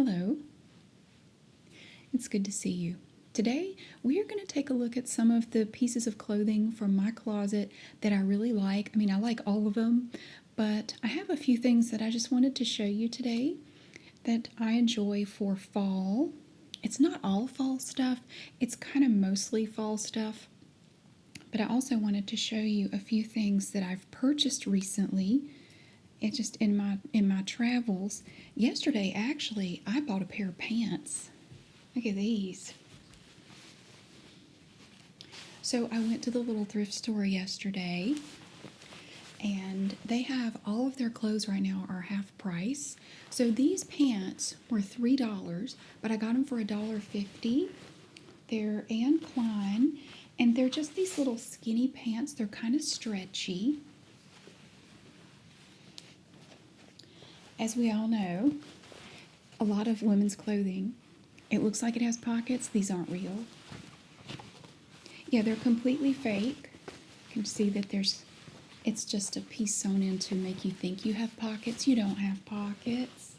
Hello, it's good to see you. Today, we are going to take a look at some of the pieces of clothing from my closet that I really like. I mean, I like all of them, but I have a few things that I just wanted to show you today that I enjoy for fall. It's not all fall stuff, it's kind of mostly fall stuff, but I also wanted to show you a few things that I've purchased recently. It's just in my travels. Yesterday, actually, I bought a pair of pants. Look at these. So I went to the little thrift store yesterday, and they have all of their clothes right now are half price. So these pants were $3, but I got them for $1.50. They're Klein, and they're just these little skinny pants. They're kind of stretchy. As we all know, a lot of women's clothing, it looks like it has pockets. These aren't real. Yeah, they're completely fake. You can see that it's just a piece sewn in to make you think you have pockets. You don't have pockets.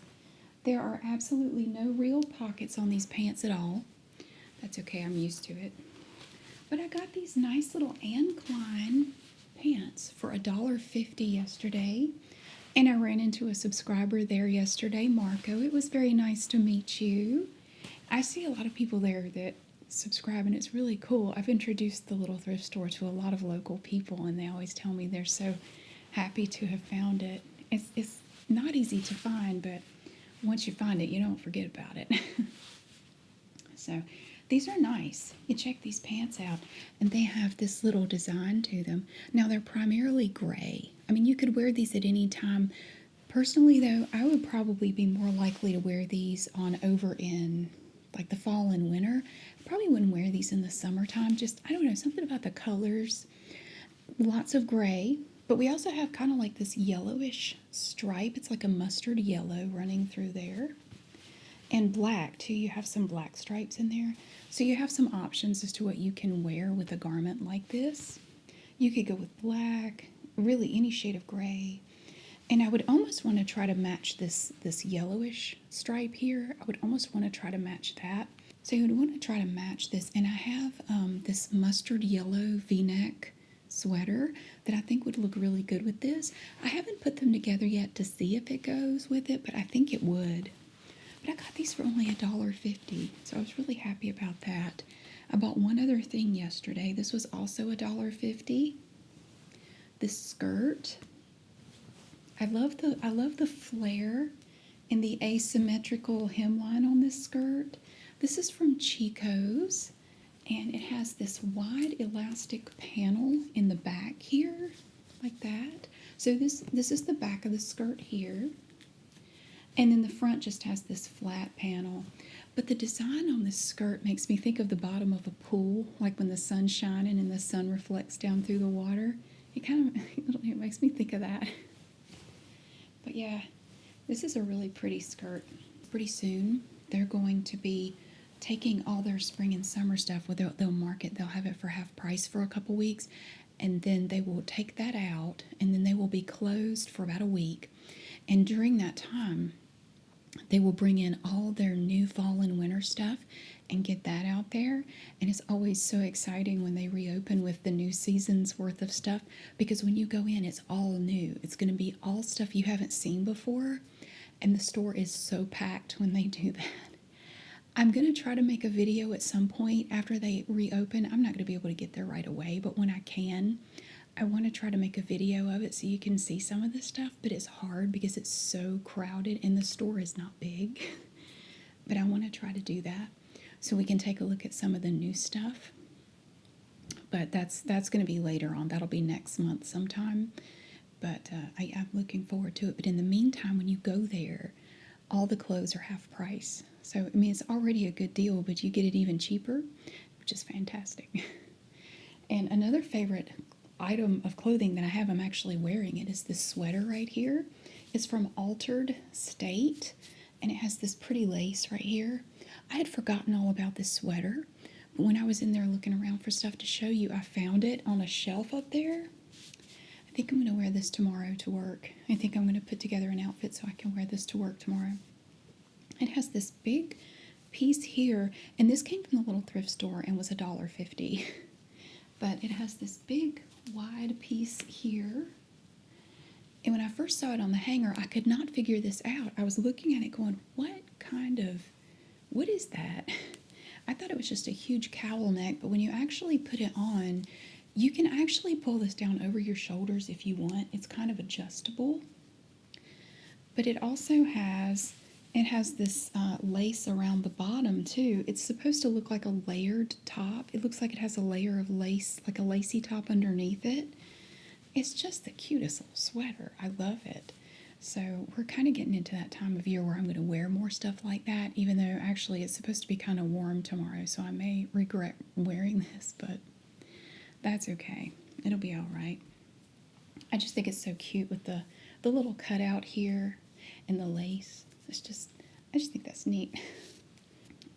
There are absolutely no real pockets on these pants at all. That's okay, I'm used to it. But I got these nice little Klein pants for $1.50 yesterday. And I ran into a subscriber there yesterday, Marco. It was very nice to meet you. I see a lot of people there that subscribe, and it's really cool. I've introduced the little thrift store to a lot of local people, and they always tell me they're so happy to have found it. It's not easy to find, but once you find it, you don't forget about it. So these are nice. You check these pants out, and they have this little design to them. Now, they're primarily gray. I mean, you could wear these at any time. Personally, though, I would probably be more likely to wear these on over in like the fall and winter. I probably wouldn't wear these in the summertime. Just, I don't know, something about the colors. Lots of gray, but we also have kind of like this yellowish stripe. It's like a mustard yellow running through there. And black, too. You have some black stripes in there. So you have some options as to what you can wear with a garment like this. You could go with black, really any shade of gray. And I would almost want to try to match this yellowish stripe here. I would almost want to try to match that. So you would want to try to match this. And I have this mustard yellow V-neck sweater that I think would look really good with this. I haven't put them together yet to see if it goes with it, but I think it would. But I got these for only $1.50, so I was really happy about that. I bought one other thing yesterday. This was also $1.50. This skirt. I love the flare and the asymmetrical hemline on this skirt. This is from Chico's, and it has this wide elastic panel in the back here, like that. So this is the back of the skirt here. And then the front just has this flat panel. But the design on this skirt makes me think of the bottom of a pool, like when the sun's shining and the sun reflects down through the water. It makes me think of that. But yeah, this is a really pretty skirt. Pretty soon, they're going to be taking all their spring and summer stuff. They'll mark it, they'll have it for half price for a couple weeks, and then they will take that out, and then they will be closed for about a week. And during that time, they will bring in all their new fall and winter stuff and get that out there. And it's always so exciting when they reopen with the new season's worth of stuff, because when you go in, it's all new. It's going to be all stuff you haven't seen before, and the store is so packed when they do that. I'm going to try to make a video at some point after they reopen. I'm not going to be able to get there right away, but when I can, I want to try to make a video of it so you can see some of this stuff, but it's hard because it's so crowded and the store is not big. But I want to try to do that so we can take a look at some of the new stuff. But that's going to be later on. That'll be next month sometime. But I'm looking forward to it. But in the meantime, when you go there, all the clothes are half price. So, I mean, it's already a good deal, but you get it even cheaper, which is fantastic. And another favorite item of clothing that I have, I'm actually wearing it, is this sweater right here. It's from Altered State, and it has this pretty lace right here. I had forgotten all about this sweater, but when I was in there looking around for stuff to show you, I found it on a shelf up there. I think I'm going to wear this tomorrow to work. I think I'm going to put together an outfit so I can wear this to work tomorrow. It has this big piece here, and this came from the little thrift store and was $1.50. But it has this big wide piece here. And when I first saw it on the hanger, I could not figure this out. I was looking at it going, what is that? I thought it was just a huge cowl neck, but when you actually put it on, you can actually pull this down over your shoulders if you want. It's kind of adjustable. But it also has this lace around the bottom too. It's supposed to look like a layered top. It looks like it has a layer of lace, like a lacy top underneath it. It's just the cutest little sweater. I love it. So we're kind of getting into that time of year where I'm going to wear more stuff like that, even though actually it's supposed to be kind of warm tomorrow, so I may regret wearing this, but that's okay. It'll be all right. I just think it's so cute with the little cutout here and the lace. I just think that's neat.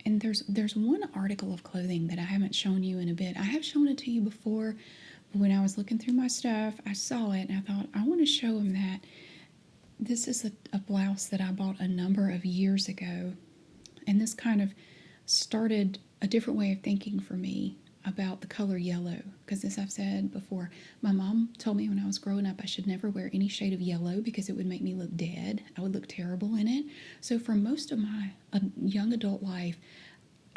And there's one article of clothing that I haven't shown you in a bit. I have shown it to you before, but when I was looking through my stuff, I saw it and I thought, I want to show them that. This is a blouse that I bought a number of years ago, and this kind of started a different way of thinking for me about the color yellow, because as I've said before, my mom told me when I was growing up I should never wear any shade of yellow because it would make me look dead. I would look terrible in it. So for most of my young adult life,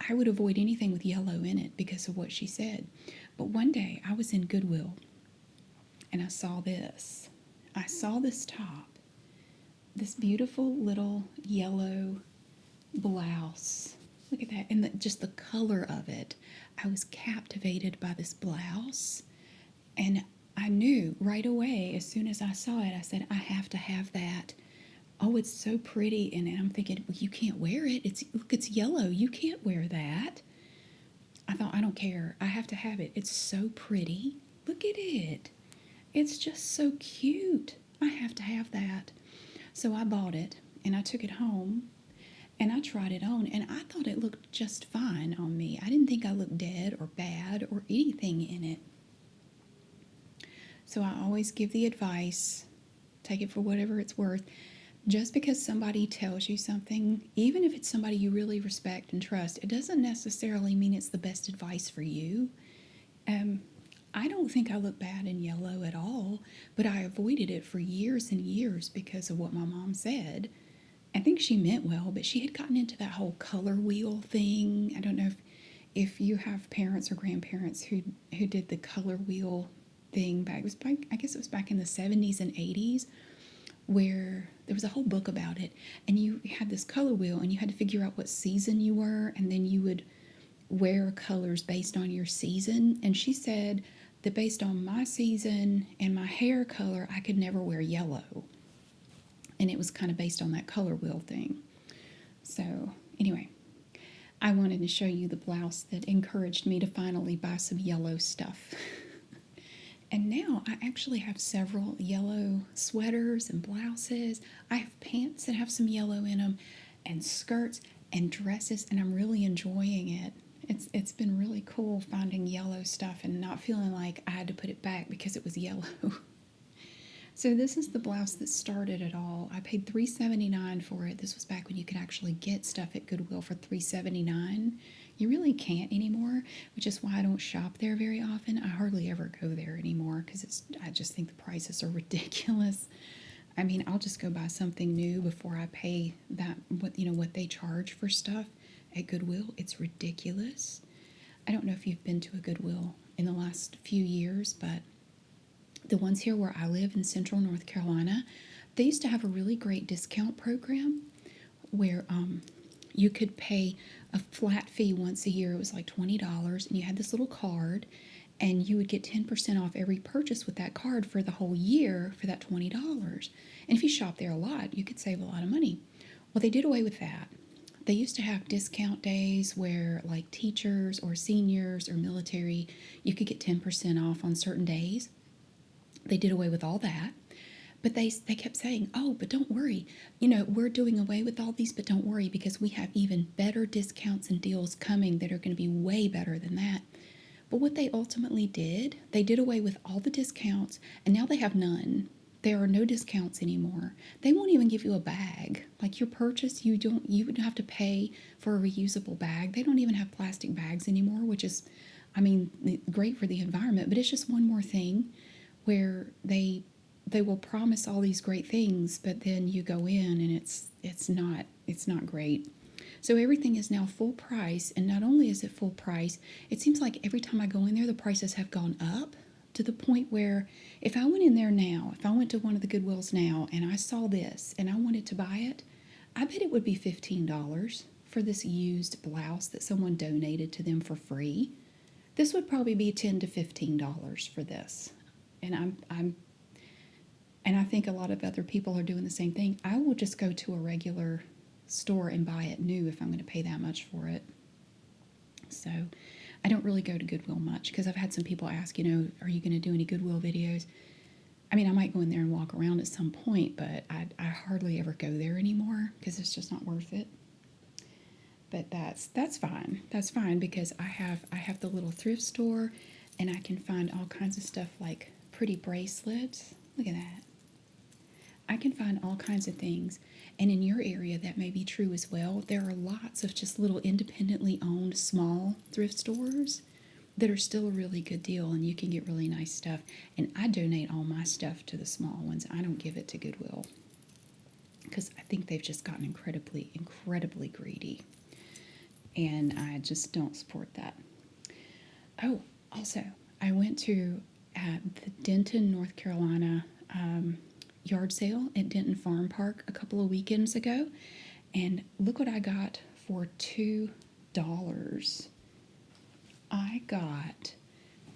I would avoid anything with yellow in it because of what she said. But one day I was in Goodwill and I saw this. I saw this top. This beautiful little yellow blouse. Look at that. And just the color of it. I was captivated by this blouse. And I knew right away, as soon as I saw it, I said, I have to have that. Oh, it's so pretty. And I'm thinking, well, you can't wear it. Look, it's yellow. You can't wear that. I thought, I don't care. I have to have it. It's so pretty. Look at it. It's just so cute. I have to have that. So I bought it and I took it home and I tried it on and I thought it looked just fine on me. I didn't think I looked dead or bad or anything in it. So I always give the advice, take it for whatever it's worth. Just because somebody tells you something, even if it's somebody you really respect and trust, it doesn't necessarily mean it's the best advice for you. I don't think I look bad in yellow at all, but I avoided it for years and years because of what my mom said. I think she meant well, but she had gotten into that whole color wheel thing. I don't know if you have parents or grandparents who did the color wheel thing I guess it was back in the 70s and 80s, where there was a whole book about it, and you had this color wheel and you had to figure out what season you were, and then you would wear colors based on your season. And she said that based on my season and my hair color, I could never wear yellow. And it was kind of based on that color wheel thing. So anyway, I wanted to show you the blouse that encouraged me to finally buy some yellow stuff. And now I actually have several yellow sweaters and blouses. I have pants that have some yellow in them, and skirts and dresses, and I'm really enjoying it. It's been really cool finding yellow stuff and not feeling like I had to put it back because it was yellow. So this is the blouse that started it all. I paid $3.79 for it. This was back when you could actually get stuff at Goodwill for $3.79. You really can't anymore, which is why I don't shop there very often. I hardly ever go there anymore because I just think the prices are ridiculous. I mean, I'll just go buy something new before I pay what they charge for stuff at Goodwill. It's ridiculous. I don't know if you've been to a Goodwill in the last few years, but the ones here where I live in central North Carolina, they used to have a really great discount program where you could pay a flat fee once a year. It was like $20, and you had this little card, and you would get 10% off every purchase with that card for the whole year for that $20. And if you shop there a lot, you could save a lot of money. Well, they did away with that. They used to have discount days where, like, teachers or seniors or military, you could get 10% off on certain days. They did away with all that. But they kept saying, oh, but don't worry. We're doing away with all these, but don't worry because we have even better discounts and deals coming that are going to be way better than that. But what they ultimately did, they did away with all the discounts, and now they have none. there are no discounts anymore. They won't even give you a bag. Like your purchase, you would have to pay for a reusable bag. They don't even have plastic bags anymore, which is, I mean, great for the environment, but it's just one more thing where they will promise all these great things, but then you go in and it's not great. So everything is now full price, and not only is it full price, it seems like every time I go in there, the prices have gone up to the point where if I went in there now, if I went to one of the Goodwills now and I saw this and I wanted to buy it, I bet it would be $15 for this used blouse that someone donated to them for free. This would probably be $10 to $15 for this. And I think a lot of other people are doing the same thing. I will just go to a regular store and buy it new if I'm going to pay that much for it. So I don't really go to Goodwill much because I've had some people ask, are you going to do any Goodwill videos? I mean, I might go in there and walk around at some point, but I hardly ever go there anymore because it's just not worth it. But that's fine. That's fine because I have the little thrift store, and I can find all kinds of stuff like pretty bracelets. Look at that. I can find all kinds of things. And in your area, that may be true as well. There are lots of just little independently owned small thrift stores that are still a really good deal, and you can get really nice stuff. And I donate all my stuff to the small ones. I don't give it to Goodwill because I think they've just gotten incredibly, incredibly greedy. And I just don't support that. Oh, also, I went to the Denton, North Carolina yard sale at Denton Farm Park a couple of weekends ago, and look what I got for $2. I got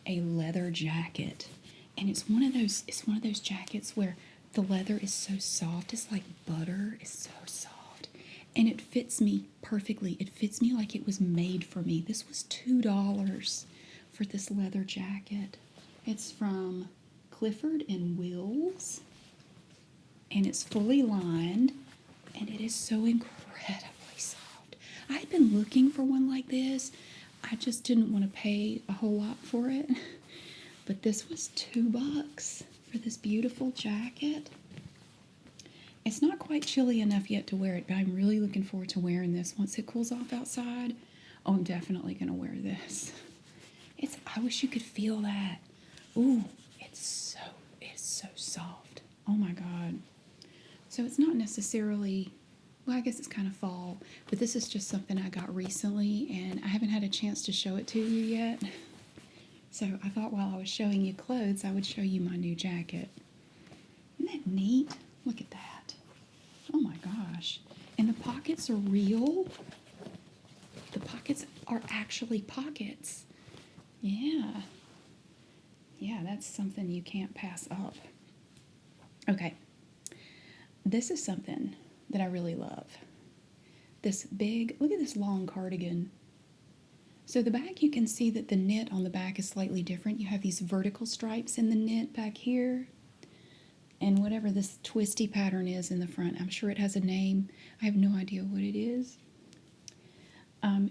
a leather jacket, and it's one of those jackets where the leather is so soft. It's like butter. It's so soft, and it fits me perfectly. It fits me like it was made for me. This was $2 for this leather jacket. It's from Clifford and Wills, and it's fully lined, and it is so incredibly soft. I had been looking for one like this. I just didn't want to pay a whole lot for it, but this was $2 for this beautiful jacket. It's not quite chilly enough yet to wear it, but I'm really looking forward to wearing this once it cools off outside. Oh, I'm definitely going to wear this. I wish you could feel that. Ooh, it's so soft. Oh my God. So it's not necessarily, well, I guess it's kind of fall, but this is just something I got recently, and I haven't had a chance to show it to you yet. So I thought while I was showing you clothes, I would show you my new jacket. Isn't that neat? Look at that. Oh my gosh. And the pockets are real. The pockets are actually pockets. Yeah. Yeah, that's something you can't pass up. Okay. This is something that I really love. This big, look at this long cardigan. So the back, you can see that the knit on the back is slightly different. You have these vertical stripes in the knit back here, and whatever this twisty pattern is in the front. I'm sure it has a name. I have no idea what it is.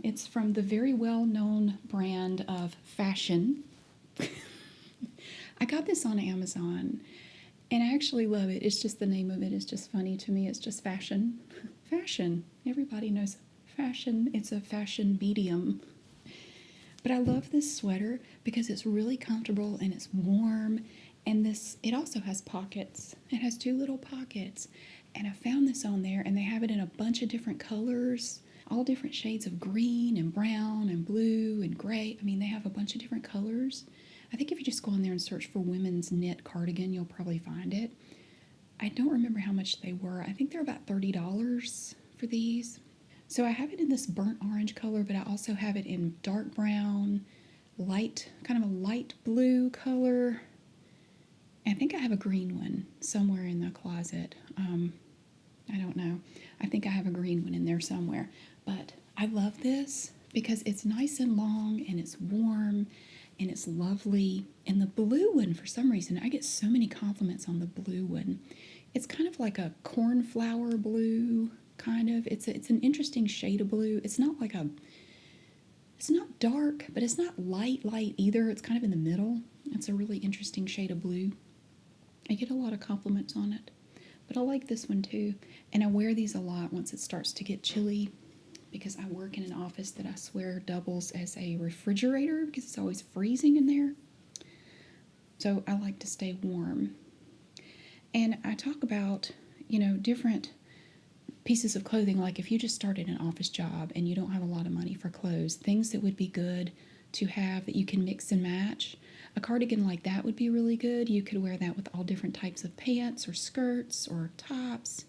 It's from the very well-known brand of Fashion. I got this on Amazon, and I actually love it. It's just the name of it is just funny to me. It's just Fashion. Fashion. Everybody knows Fashion. It's a fashion medium. But I love this sweater because it's really comfortable and it's warm. And it also has pockets. It has 2 little pockets. And I found this on there, and they have it in a bunch of different colors, all different shades of green and brown and blue and gray. I mean, they have a bunch of different colors. I think if you just go on there and search for women's knit cardigan, you'll probably find it. I don't remember how much they were. I think they're about $30 for these. So I have it in this burnt orange color, but I also have it in dark brown, kind of a light blue color. I think I have a green one somewhere in the closet. I don't know. I think I have a green one in there somewhere. But I love this because it's nice and long, and it's warm, and it's lovely. And the blue one, for some reason, I get so many compliments on the blue one. It's kind of like a cornflower blue, kind of. It's an interesting shade of blue. It's not dark, but it's not light either. It's kind of in the middle. It's a really interesting shade of blue. I get a lot of compliments on it. But I like this one too. And I wear these a lot once it starts to get chilly because I work in an office that I swear doubles as a refrigerator because it's always freezing in there. So I like to stay warm. And I talk about, different pieces of clothing. Like if you just started an office job and you don't have a lot of money for clothes, things that would be good to have that you can mix and match. A cardigan like that would be really good. You could wear that with all different types of pants or skirts or tops.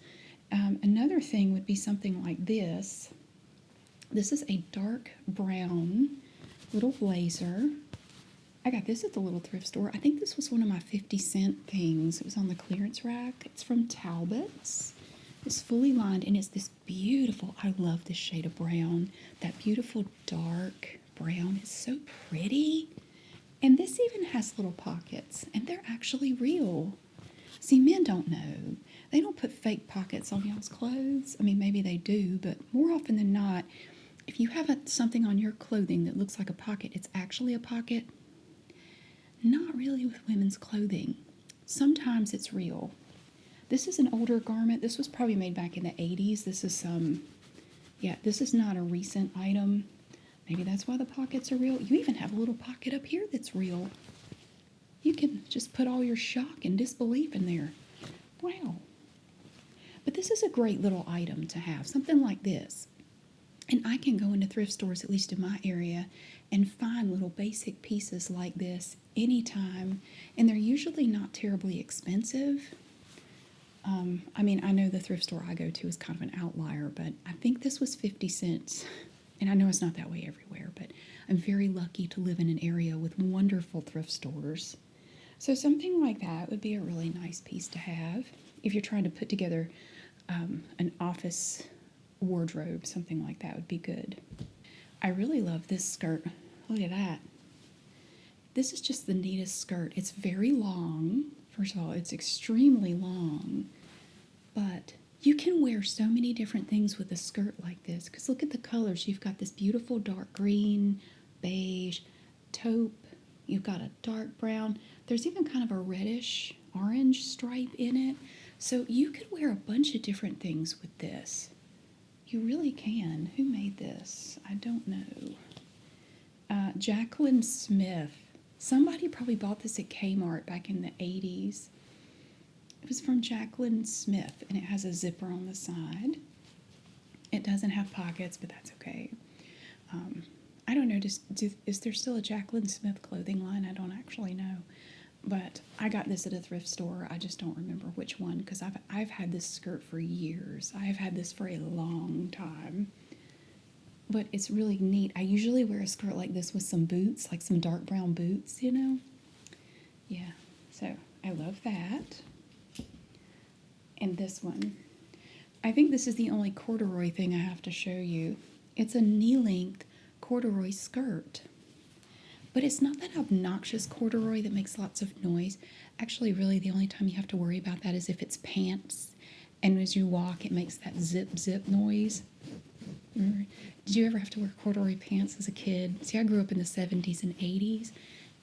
Another thing would be something like this. This is a dark brown little blazer. I got this at the little thrift store. I think this was one of my 50-cent things. It was on the clearance rack. It's from Talbots. It's fully lined and it's this beautiful, I love this shade of brown. That beautiful dark brown is so pretty. And this even has little pockets and they're actually real. See, men don't know. They don't put fake pockets on y'all's clothes. I mean, maybe they do, but more often than not, if you have something on your clothing that looks like a pocket, it's actually a pocket. Not really with women's clothing. Sometimes it's real. This is an older garment. This was probably made back in the 80s. This is not a recent item. Maybe that's why the pockets are real. You even have a little pocket up here that's real. You can just put all your shock and disbelief in there. Wow. But this is a great little item to have, something like this. And I can go into thrift stores, at least in my area, and find little basic pieces like this anytime. And they're usually not terribly expensive. I know the thrift store I go to is kind of an outlier, but I think this was 50 cents. And I know it's not that way everywhere, but I'm very lucky to live in an area with wonderful thrift stores. So something like that would be a really nice piece to have if you're trying to put together an office wardrobe. Something like that would be good. I really love this skirt. Look at that. This is just the neatest skirt. It's very long. First of all, it's extremely long, but you can wear so many different things with a skirt like this because look at the colors. You've got this beautiful dark green, beige, taupe. You've got a dark brown. There's even kind of a reddish orange stripe in it. So you could wear a bunch of different things with this. You really can. Who made this? I don't know. Jaclyn Smith. Somebody probably bought this at Kmart back in the 80s. It was from Jaclyn Smith, and it has a zipper on the side. It doesn't have pockets, but that's okay. I don't know, is there still a Jaclyn Smith clothing line? I don't actually know. But I got this at a thrift store. I just don't remember which one, because I've had this skirt for years. I've had this for a long time. But it's really neat. I usually wear a skirt like this with some boots, like some dark brown boots, Yeah, so I love that. And this one. I think this is the only corduroy thing I have to show you. It's a knee-length corduroy skirt. But it's not that obnoxious corduroy that makes lots of noise. Actually, really, the only time you have to worry about that is if it's pants. And as you walk, it makes that zip, zip noise. Did you ever have to wear corduroy pants as a kid? See, I grew up in the 70s and 80s,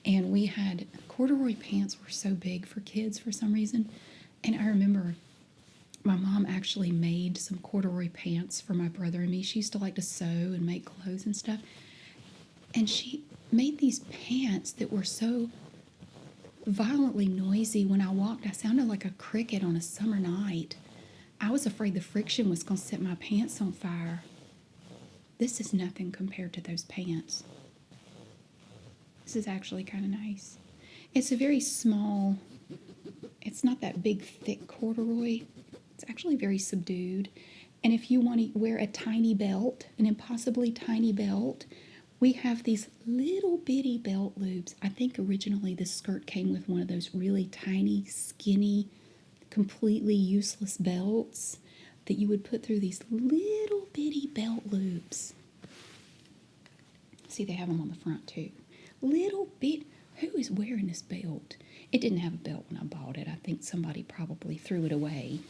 and we had corduroy pants were so big for kids for some reason. And I remember my mom actually made some corduroy pants for my brother and me. She used to like to sew and make clothes and stuff. And she made these pants that were so violently noisy. When I walked, I sounded like a cricket on a summer night. I was afraid the friction was going to set my pants on fire. This is nothing compared to those pants. This is actually kind of nice. It's a very small, it's not that big, thick corduroy. It's actually very subdued. And if you want to wear a tiny belt, an impossibly tiny belt, we have these little bitty belt loops. I think originally this skirt came with one of those really tiny, skinny, completely useless belts that you would put through these little bitty belt loops. See, they have them on the front too. Little bit. Who is wearing this belt? It didn't have a belt when I bought it. I think somebody probably threw it away.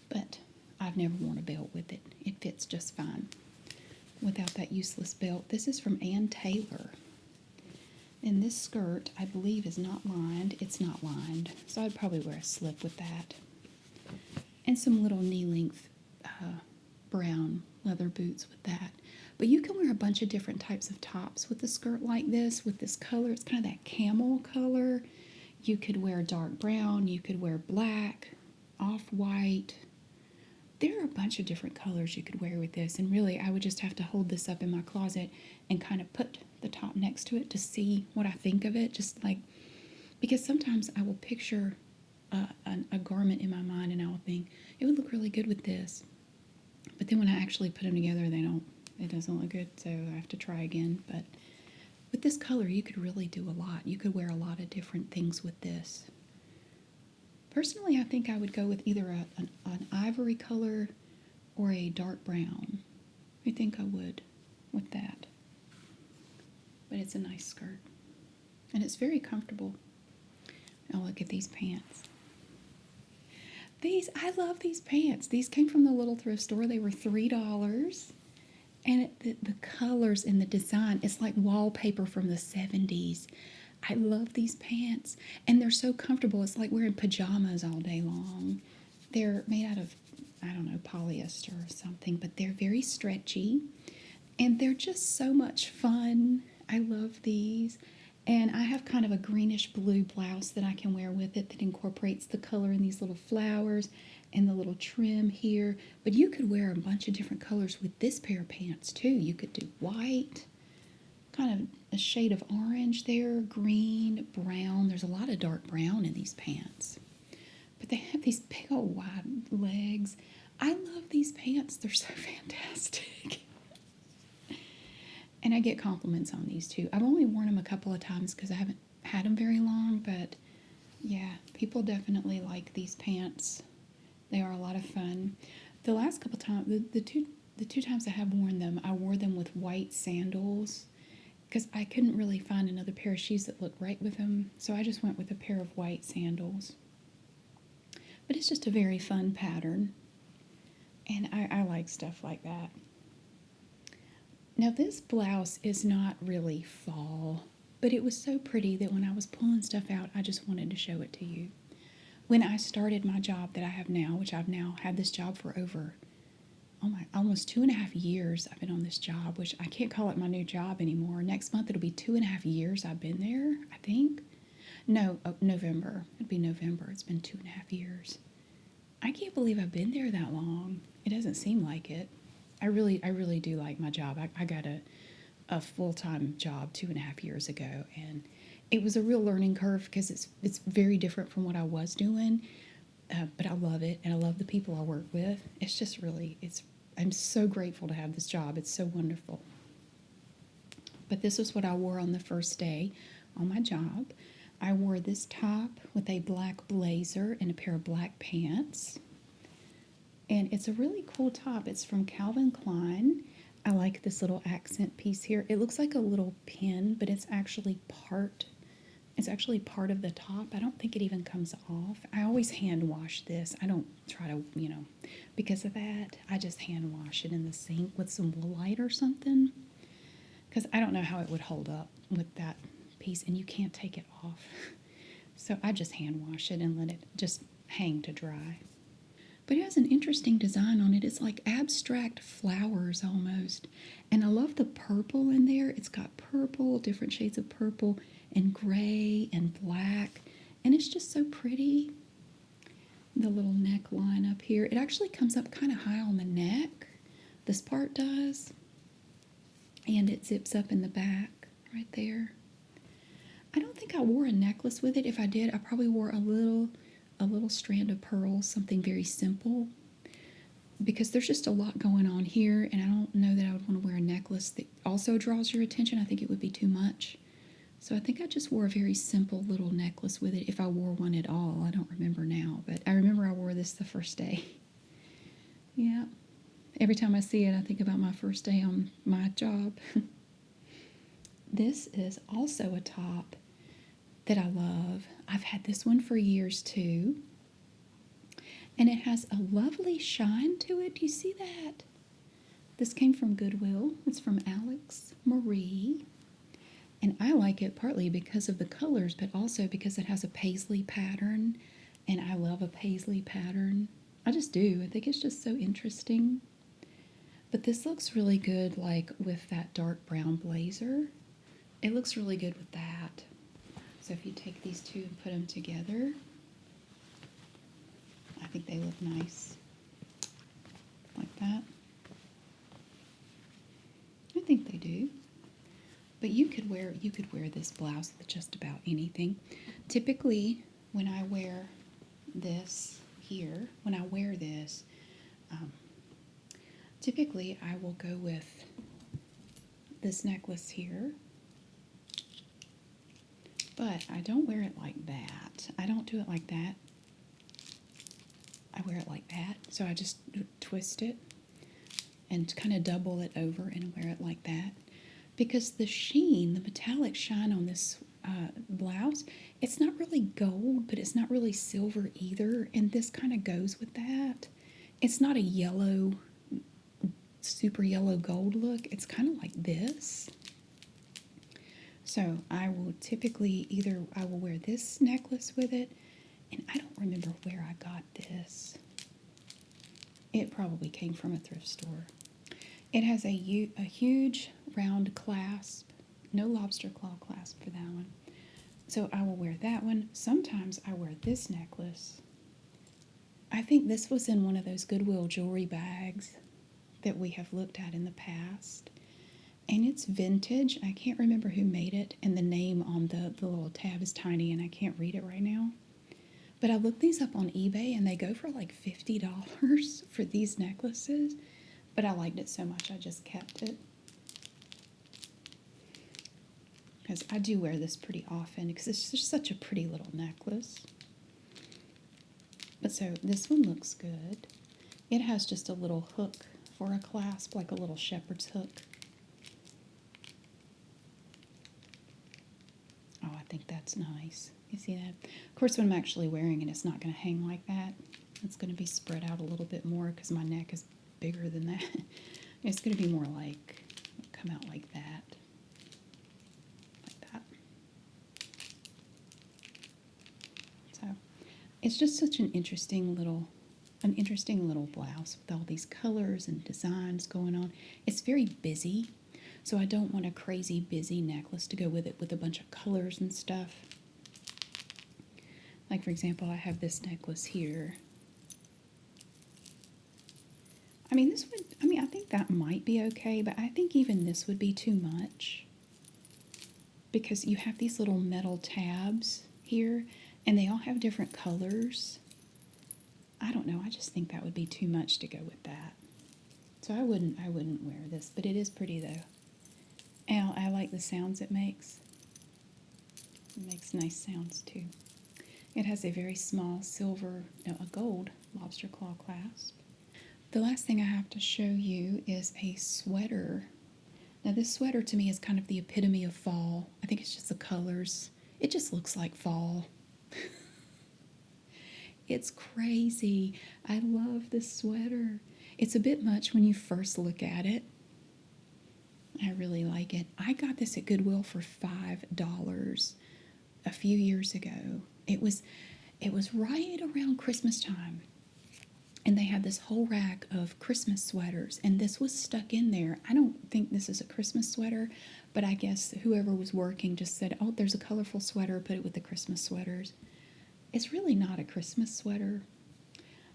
But I've never worn a belt with it. It fits just fine without that useless belt. This is from Ann Taylor. And this skirt, I believe, is not lined. It's not lined, so I'd probably wear a slip with that. And some little knee-length brown leather boots with that. But you can wear a bunch of different types of tops with a skirt like this, with this color. It's kind of that camel color. You could wear dark brown. You could wear black, off-white. There are a bunch of different colors you could wear with this. And really, I would just have to hold this up in my closet and kind of put the top next to it to see what I think of it. Just like, because sometimes I will picture a garment in my mind and I will think, it would look really good with this. But then when I actually put them together, it doesn't look good, so I have to try again. But with this color, you could really do a lot. You could wear a lot of different things with this. Personally, I think I would go with either an ivory color or a dark brown. I think I would with that. But it's a nice skirt. And it's very comfortable. Now look at these pants. I love these pants. These came from the little thrift store. They were $3. And the colors and the design, it's like wallpaper from the 70s. I love these pants. And they're so comfortable. It's like wearing pajamas all day long. They're made out of, I don't know, polyester or something. But they're very stretchy. And they're just so much fun. I love these. And I have kind of a greenish blue blouse that I can wear with it that incorporates the color in these little flowers and the little trim here. But you could wear a bunch of different colors with this pair of pants too. You could do white, kind of a shade of orange there, green, brown. There's a lot of dark brown in these pants. But they have these big old wide legs. I love these pants. They're so fantastic. And I get compliments on these too. I've only worn them a couple of times because I haven't had them very long, but yeah, people definitely like these pants. They are a lot of fun. The last couple times, the two times I have worn them, I wore them with white sandals because I couldn't really find another pair of shoes that looked right with them, so I just went with a pair of white sandals. But it's just a very fun pattern, and I like stuff like that. Now this blouse is not really fall, but it was so pretty that when I was pulling stuff out, I just wanted to show it to you. When I started my job that I have now, which I've now had this job for over, almost 2.5 years I've been on this job, which I can't call it my new job anymore. Next month it'll be 2.5 years I've been there, I think. No, November. It'd be November. It's been 2.5 years. I can't believe I've been there that long. It doesn't seem like it. I really do like my job. I got a full-time job 2.5 years ago, and it was a real learning curve because it's very different from what I was doing, but I love it, and I love the people I work with. It's just really, I'm so grateful to have this job. It's so wonderful. But this is what I wore on the first day on my job. I wore this top with a black blazer and a pair of black pants. And it's a really cool top. It's from Calvin Klein. I like this little accent piece here. It looks like a little pin, but it's actually part of the top. I don't think it even comes off. I always hand wash this. I don't try to, because of that, I just hand wash it in the sink with some Woolite or something. Because I don't know how it would hold up with that piece, and you can't take it off. So I just hand wash it and let it just hang to dry. But it has an interesting design on it. It's like abstract flowers almost. And I love the purple in there. It's got purple, different shades of purple, and gray and black. And it's just so pretty. The little neckline up here. It actually comes up kind of high on the neck. This part does. And it zips up in the back right there. I don't think I wore a necklace with it. If I did, I probably wore a little strand of pearls, something very simple, because there's just a lot going on here, and I don't know that I would want to wear a necklace that also draws your attention. I think it would be too much. So I think I just wore a very simple little necklace with it, if I wore one at all. I don't remember now, but I remember I wore this the first day. Yeah. Every time I see it, I think about my first day on my job. This is also a top that I love. I've had this one for years too. And it has a lovely shine to it. Do you see that? This came from Goodwill. It's from Alex Marie. And I like it partly because of the colors, but also because it has a paisley pattern. And I love a paisley pattern. I just do. I think it's just so interesting. But this looks really good, like with that dark brown blazer. It looks really good with that. So if you take these two and put them together, I think they look nice. Like that. I think they do. But you could wear this blouse with just about anything. Typically, when I wear this here, typically I will go with this necklace here. But I don't wear it like that. I don't do it like that. I wear it like that. So I just twist it and kind of double it over and wear it like that. Because the sheen, the metallic shine on this blouse, it's not really gold, but it's not really silver either. And this kind of goes with that. It's not a yellow, super yellow gold look. It's kind of like this. So I will typically I will wear this necklace with it. And I don't remember where I got this. It probably came from a thrift store. It has a huge round clasp, no lobster claw clasp for that one. So I will wear that one. Sometimes I wear this necklace. I think this was in one of those Goodwill jewelry bags that we have looked at in the past. And it's vintage. I can't remember who made it, and the name on the little tab is tiny, and I can't read it right now. But I looked these up on eBay, and they go for like $50 for these necklaces. But I liked it so much, I just kept it. Because I do wear this pretty often, because it's just such a pretty little necklace. But so this one looks good. It has just a little hook for a clasp, like a little shepherd's hook. Oh, I think that's nice. You see that? Of course, when I'm actually wearing it, it's not going to hang like that. It's going to be spread out a little bit more because my neck is bigger than that. It's going to be more like, come out like that. Like that. So, it's just such an interesting little blouse with all these colors and designs going on. It's very busy. So I don't want a crazy busy necklace to go with it with a bunch of colors and stuff. Like for example, I have this necklace here. I mean, I think that might be okay, but I think even this would be too much. Because you have these little metal tabs here, and they all have different colors. I don't know, I just think that would be too much to go with that. So I wouldn't wear this, but it is pretty though. And I like the sounds it makes. It makes nice sounds too. It has a very small a gold lobster claw clasp. The last thing I have to show you is a sweater. Now this sweater to me is kind of the epitome of fall. I think it's just the colors. It just looks like fall. It's crazy. I love this sweater. It's a bit much when you first look at it. I really like it. I got this at Goodwill for $5 a few years ago. It was right around Christmas time. And they had this whole rack of Christmas sweaters, and this was stuck in there. I don't think this is a Christmas sweater, but I guess whoever was working just said, oh, there's a colorful sweater, put it with the Christmas sweaters. It's really not a Christmas sweater,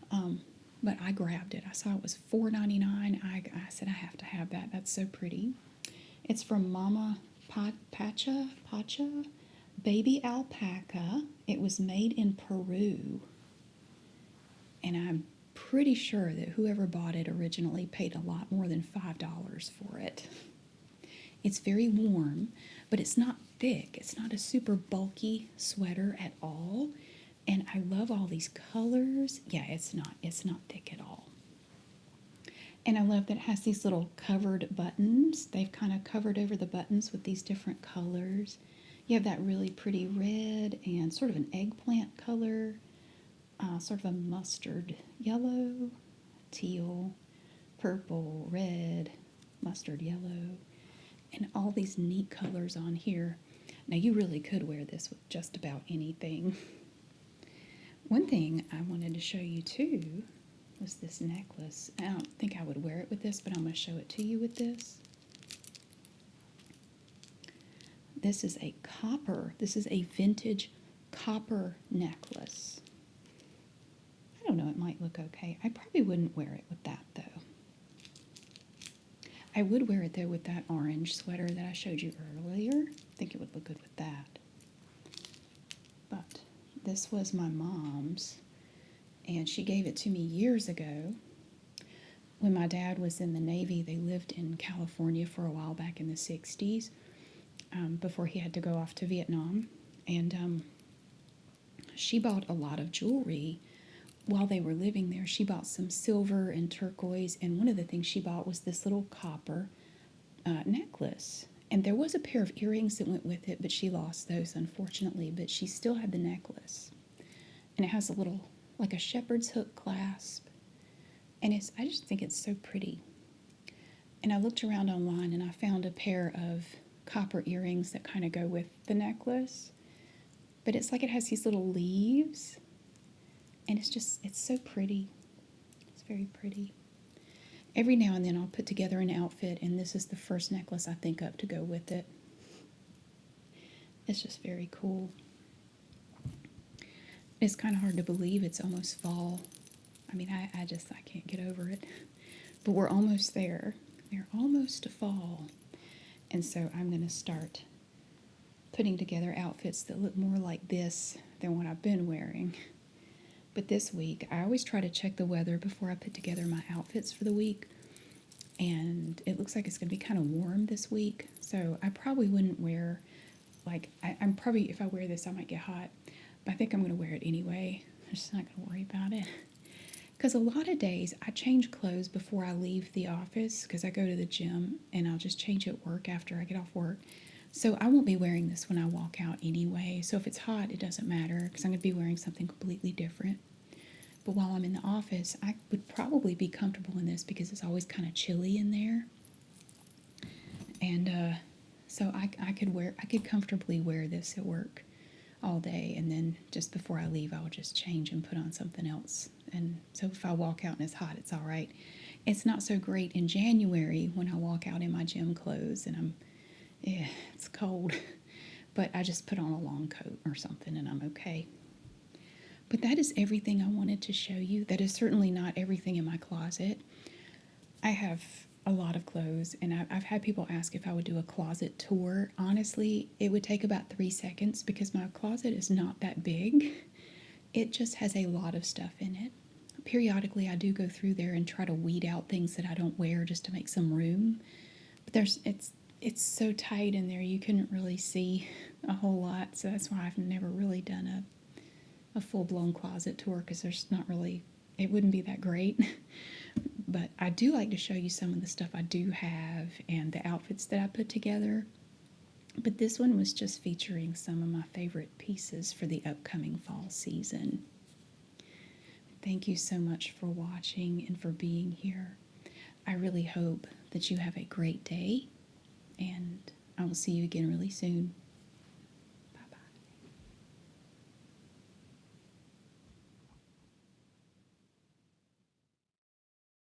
but I grabbed it. I saw it was $4.99. I said, I have to have that. That's so pretty. It's from Mama Pacha, Baby Alpaca. It was made in Peru, and I'm pretty sure that whoever bought it originally paid a lot more than $5 for it. It's very warm, but it's not thick. It's not a super bulky sweater at all. And I love all these colors. Yeah, it's not thick at all. And I love that it has these little covered buttons. They've kind of covered over the buttons with these different colors. You have that really pretty red and sort of an eggplant color. Sort of a mustard yellow, teal, purple, red, mustard yellow. And all these neat colors on here. Now you really could wear this with just about anything. One thing I wanted to show you too was this necklace. I don't think I would wear it with this, but I'm going to show it to you with this. This is a vintage copper necklace. I don't know, it might look okay. I probably wouldn't wear it with that though. I would wear it though with that orange sweater that I showed you earlier. I think it would look good with that. But this was my mom's, and she gave it to me years ago. When my dad was in the Navy, they lived in California for a while back in the 60s, before he had to go off to Vietnam. And she bought a lot of jewelry while they were living there. She bought some silver and turquoise, and one of the things she bought was this little copper necklace. And there was a pair of earrings that went with it, but she lost those, unfortunately. But she still had the necklace. And it has a little, like a shepherd's hook clasp. And I just think it's so pretty. And I looked around online and I found a pair of copper earrings that kind of go with the necklace. But it's like it has these little leaves. And it's so pretty. It's very pretty. Every now and then I'll put together an outfit, and this is the first necklace I think of to go with it. It's just very cool. It's kind of hard to believe it's almost fall. I mean, I can't get over it. But we're almost there. We're almost to fall. And so I'm going to start putting together outfits that look more like this than what I've been wearing. But this week, I always try to check the weather before I put together my outfits for the week. And it looks like it's going to be kind of warm this week. So I probably wouldn't wear, I'm probably, if I wear this, I might get hot. But I think I'm going to wear it anyway. I'm just not going to worry about it. Because a lot of days, I change clothes before I leave the office, because I go to the gym, and I'll just change at work after I get off work. So I won't be wearing this when I walk out anyway. So if it's hot, it doesn't matter, because I'm going to be wearing something completely different. But while I'm in the office, I would probably be comfortable in this because it's always kind of chilly in there. And so I could comfortably wear this at work all day, and then just before I leave, I'll just change and put on something else. And so if I walk out and it's hot, it's all right. It's not so great in January when I walk out in my gym clothes and it's cold. But I just put on a long coat or something and I'm okay. But that is everything I wanted to show you. That is certainly not everything in my closet. I have a lot of clothes, and I've had people ask if I would do a closet tour. Honestly, it would take about 3 seconds because my closet is not that big. It just has a lot of stuff in it. Periodically, I do go through there and try to weed out things that I don't wear just to make some room. But it's so tight in there, you couldn't really see a whole lot. So that's why I've never really done a full-blown closet tour, because it wouldn't be that great. But I do like to show you some of the stuff I do have and the outfits that I put together. But this one was just featuring some of my favorite pieces for the upcoming fall season. Thank you so much for watching and for being here. I really hope that you have a great day, and I will see you again really soon.